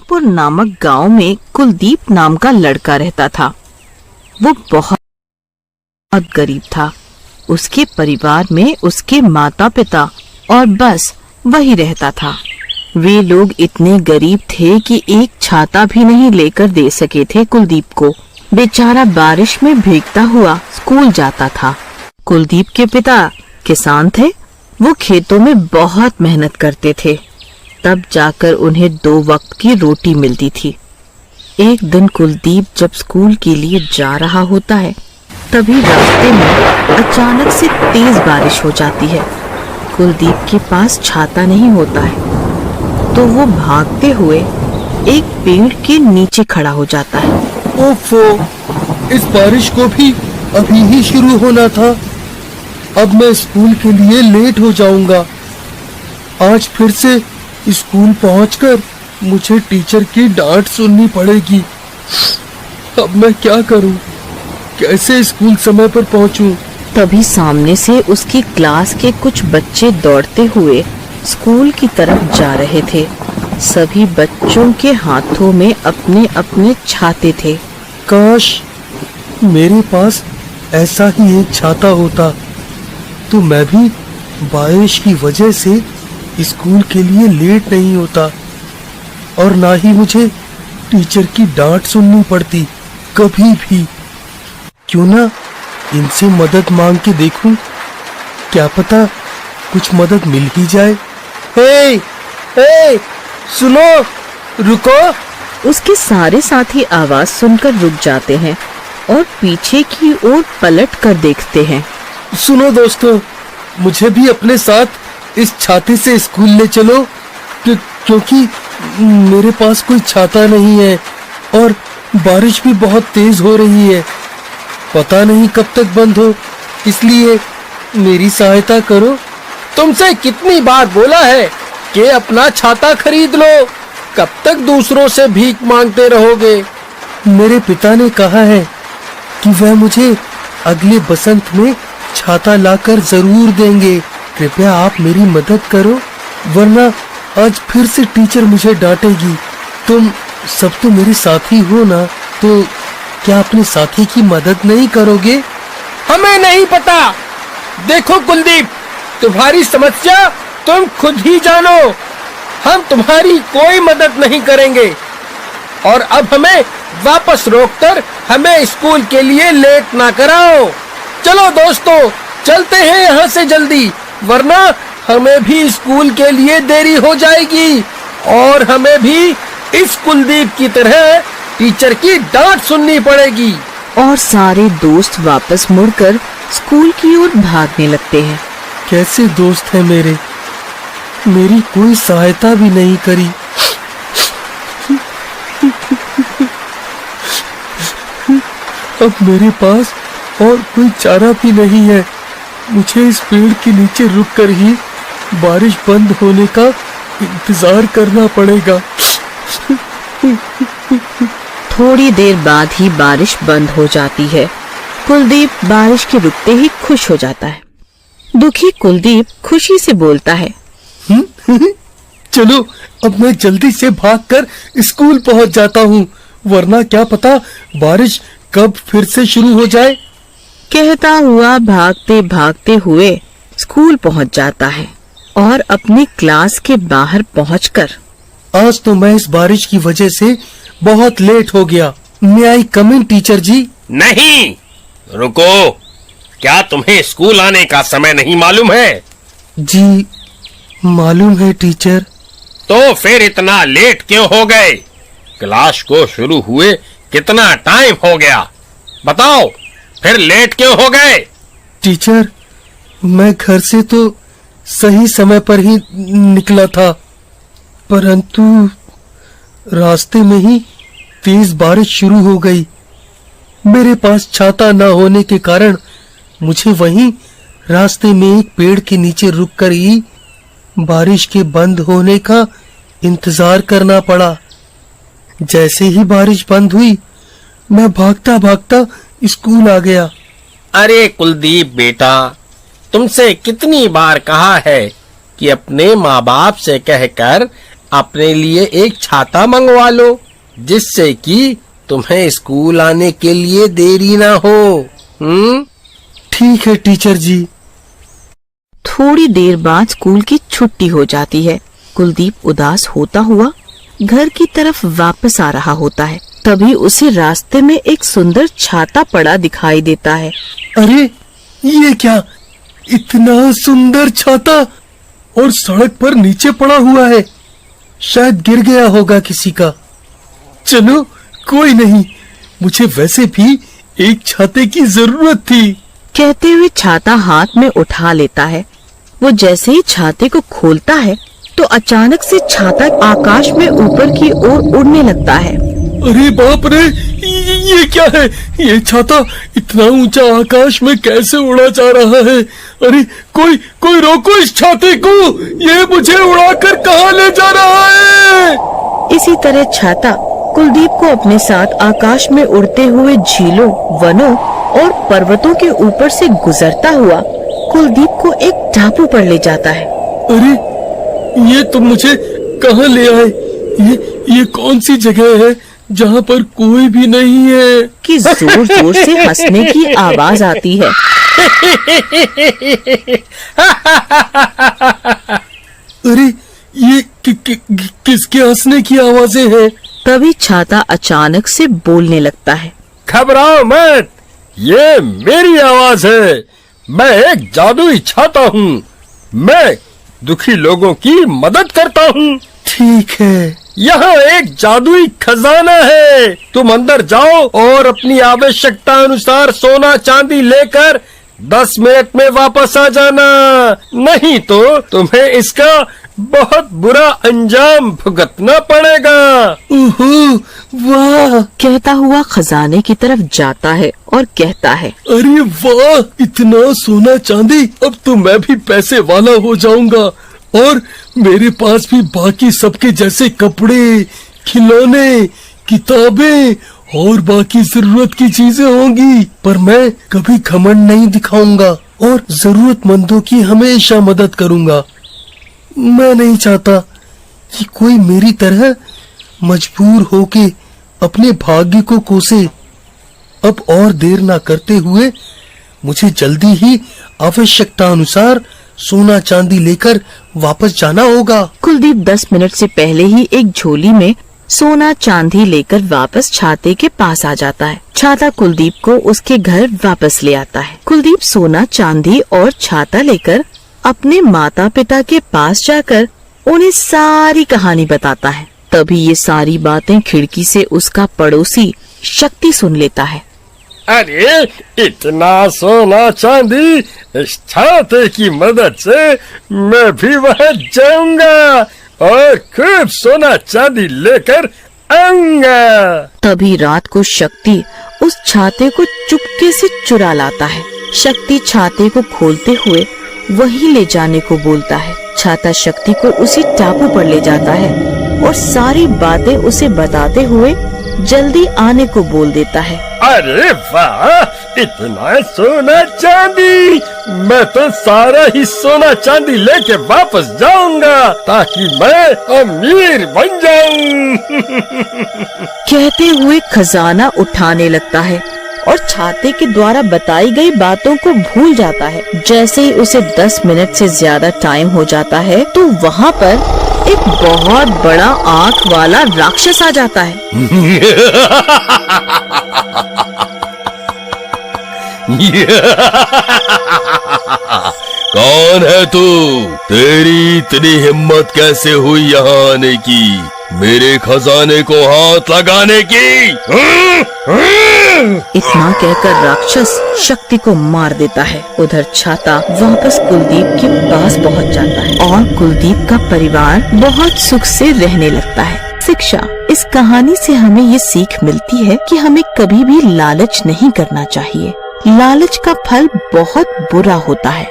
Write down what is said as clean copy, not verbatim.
जयपुर नामक गांव में कुलदीप नाम का लड़का रहता था। वो बहुत गरीब था। उसके परिवार में उसके माता पिता और बस वही रहता था। वे लोग इतने गरीब थे कि एक छाता भी नहीं लेकर दे सके थे कुलदीप को। बेचारा बारिश में भीगता हुआ स्कूल जाता था। कुलदीप के पिता किसान थे। वो खेतों में बहुत मेहनत करते थे, तब जाकर उन्हें 2 वक्त की रोटी मिलती थी। एक दिन कुलदीप जब स्कूल के लिए जा रहा होता है, तभी रास्ते में अचानक से तेज बारिश हो जाती है। कुलदीप के पास छाता नहीं होता है, तो वो भागते हुए एक पेड़ के नीचे खड़ा हो जाता है। ओफो, इस बारिश को भी अभी ही शुरू होना था। अब मैं स्कूल के लिए लेट हो जाऊंगा। आज फिर से स्कूल पहुंचकर मुझे टीचर की डांट सुननी पड़ेगी। अब मैं क्या करूं? कैसे स्कूल समय पर पहुंचूं? तभी सामने से उसकी क्लास के कुछ बच्चे दौड़ते हुए स्कूल की तरफ जा रहे थे। सभी बच्चों के हाथों में अपने अपने छाते थे। काश मेरे पास ऐसा ही एक छाता होता, तो मैं भी बारिश की वजह से स्कूल के लिए लेट नहीं होता और ना ही मुझे टीचर की डांट सुननी पड़ती कभी भी। क्यों ना इनसे मदद मांग के देखूं, क्या पता कुछ मदद मिल ही जाए। हे, सुनो, रुको। उसके सारे साथी आवाज सुनकर रुक जाते हैं और पीछे की ओर पलट कर देखते हैं। सुनो दोस्तों, मुझे भी अपने साथ इस छाते से स्कूल ले चलो, क्योंकि मेरे पास कोई छाता नहीं है और बारिश भी बहुत तेज हो रही है। पता नहीं कब तक बंद हो, इसलिए मेरी सहायता करो। तुमसे कितनी बार बोला है कि अपना छाता खरीद लो, कब तक दूसरों से भीख मांगते रहोगे? मेरे पिता ने कहा है कि वह मुझे अगले बसंत में छाता लाकर जरूर देंगे। कृपया आप मेरी मदद करो, वरना आज फिर से टीचर मुझे डांटेगी। तुम सब तो मेरे साथी हो ना, तो क्या अपने साथी की मदद नहीं करोगे? हमें नहीं पता। देखो कुलदीप, तुम्हारी समस्या तुम खुद ही जानो। हम तुम्हारी कोई मदद नहीं करेंगे और अब हमें वापस रोककर हमें स्कूल के लिए लेट ना कराओ। चलो दोस्तों, चलते हैं यहाँ से जल्दी, वरना हमें भी स्कूल के लिए देरी हो जाएगी और हमें भी इस कुलदीप की तरह टीचर की डांट सुननी पड़ेगी। और सारे दोस्त वापस मुड़कर स्कूल की ओर भागने लगते हैं। कैसे दोस्त हैं मेरे, मेरी कोई सहायता भी नहीं करी। अब मेरे पास और कोई चारा भी नहीं है। मुझे इस पेड़ के नीचे रुककर ही बारिश बंद होने का इंतजार करना पड़ेगा। थोड़ी देर बाद ही बारिश बंद हो जाती है। कुलदीप बारिश के रुकते ही खुश हो जाता है। दुखी कुलदीप खुशी से बोलता है, चलो अब मैं जल्दी से भागकर स्कूल पहुंच जाता हूँ, वरना क्या पता बारिश कब फिर से शुरू हो जाए। कहता हुआ भागते भागते हुए स्कूल पहुंच जाता है और अपनी क्लास के बाहर पहुंचकर, आज तो मैं इस बारिश की वजह से बहुत लेट हो गया। मे आई कम इन टीचर जी? नहीं, रुको। क्या तुम्हें स्कूल आने का समय नहीं मालूम है? जी मालूम है टीचर। तो फिर इतना लेट क्यों हो गए? क्लास को शुरू हुए कितना टाइम हो गया? बताओ, फिर लेट क्यों हो गए? टीचर, मैं घर से तो सही समय पर ही निकला था, परंतु रास्ते में ही तेज बारिश शुरू हो गई। मेरे पास छाता न होने के कारण मुझे वहीं रास्ते में एक पेड़ के नीचे रुककर ही बारिश के बंद होने का इंतजार करना पड़ा। जैसे ही बारिश बंद हुई, मैं भागता भागता स्कूल आ गया। अरे कुलदीप बेटा, तुमसे कितनी बार कहा है कि अपने माँ बाप से कहकर अपने लिए एक छाता मंगवा लो, जिससे कि तुम्हें स्कूल आने के लिए देरी ना हो। ठीक है टीचर जी। थोड़ी देर बाद स्कूल की छुट्टी हो जाती है। कुलदीप उदास होता हुआ घर की तरफ वापस आ रहा होता है। तभी उसे रास्ते में एक सुंदर छाता पड़ा दिखाई देता है। अरे ये क्या, इतना सुंदर छाता और सड़क पर नीचे पड़ा हुआ है। शायद गिर गया होगा किसी का। चलो कोई नहीं, मुझे वैसे भी एक छाते की जरूरत थी। कहते हुए छाता हाथ में उठा लेता है। वो जैसे ही छाते को खोलता है तो अचानक से छाता आकाश में ऊपर की ओर उड़ने लगता है। अरे बाप रे, ये क्या है? ये छाता इतना ऊंचा आकाश में कैसे उड़ा जा रहा है? अरे कोई रोको इस छाते को, ये मुझे उड़ाकर कहाँ ले जा रहा है? इसी तरह छाता कुलदीप को अपने साथ आकाश में उड़ते हुए झीलों, वनों और पर्वतों के ऊपर से गुजरता हुआ कुलदीप को एक टापू पर ले जाता है। अरे ये तुम मुझे कहाँ ले आए? ये कौन सी जगह है जहाँ पर कोई भी नहीं है? कि जोर जोर से हंसने की आवाज आती है। अरे ये किसके हंसने की आवाजें हैं? तभी छाता अचानक से बोलने लगता है। घबराओ मत, ये मेरी आवाज है। मैं एक जादुई छाता हूँ। मैं दुखी लोगों की मदद करता हूँ। ठीक है। यहाँ एक जादुई खजाना है। तुम अंदर जाओ और अपनी आवश्यकता अनुसार सोना चांदी लेकर 10 मिनट में वापस आ जाना, नहीं तो तुम्हें इसका बहुत बुरा अंजाम भुगतना पड़ेगा। ओहो वाह! कहता हुआ खजाने की तरफ जाता है और कहता है, अरे वाह, इतना सोना चांदी, अब तो मैं भी पैसे वाला हो जाऊंगा और मेरे पास भी बाकी सबके जैसे कपड़े, खिलौने, किताबें और बाकी जरूरत की चीजें होंगी। पर मैं कभी घमंड नहीं दिखाऊंगा और जरूरतमंदों की हमेशा मदद करूंगा। मैं नहीं चाहता कि कोई मेरी तरह मजबूर होके अपने भाग्य को कोसे। अब और देर ना करते हुए मुझे जल्दी ही आवश्यकता अनुसार सोना चांदी लेकर वापस जाना होगा। कुलदीप 10 मिनट से पहले ही एक झोली में सोना चांदी लेकर वापस छाते के पास आ जाता है। छाता कुलदीप को उसके घर वापस ले आता है। कुलदीप सोना चांदी और छाता लेकर अपने माता पिता के पास जाकर उन्हें सारी कहानी बताता है। तभी ये सारी बातें खिड़की से उसका पड़ोसी शक्ति सुन लेता है। अरे इतना सोना चांदी, इस छाते की मदद से मैं भी वहाँ जाऊंगा और खूब सोना चांदी लेकर आऊंगा। तभी रात को शक्ति उस छाते को चुपके से चुरा लाता है। शक्ति छाते को खोलते हुए वहीं ले जाने को बोलता है। छाता शक्ति को उसी टापू पर ले जाता है और सारी बातें उसे बताते हुए जल्दी आने को बोल देता है। अरे वाह, इतना सोना चांदी, मैं तो सारा ही सोना चांदी लेके वापस जाऊंगा ताकि मैं अमीर बन जाऊं। कहते हुए खजाना उठाने लगता है और छाते के द्वारा बताई गई बातों को भूल जाता है। जैसे ही उसे 10 मिनट से ज्यादा टाइम हो जाता है तो वहाँ पर एक बहुत बड़ा आँख वाला राक्षस आ जाता है। कौन है तू? तेरी इतनी हिम्मत कैसे हुई यहाँ आने की, मेरे खजाने को हाथ लगाने की? इतना कहकर राक्षस शक्ति को मार देता है। उधर छाता वापस कुलदीप के पास पहुंच जाता है और कुलदीप का परिवार बहुत सुख से रहने लगता है। शिक्षा: इस कहानी से हमें ये सीख मिलती है कि हमें कभी भी लालच नहीं करना चाहिए। लालच का फल बहुत बुरा होता है।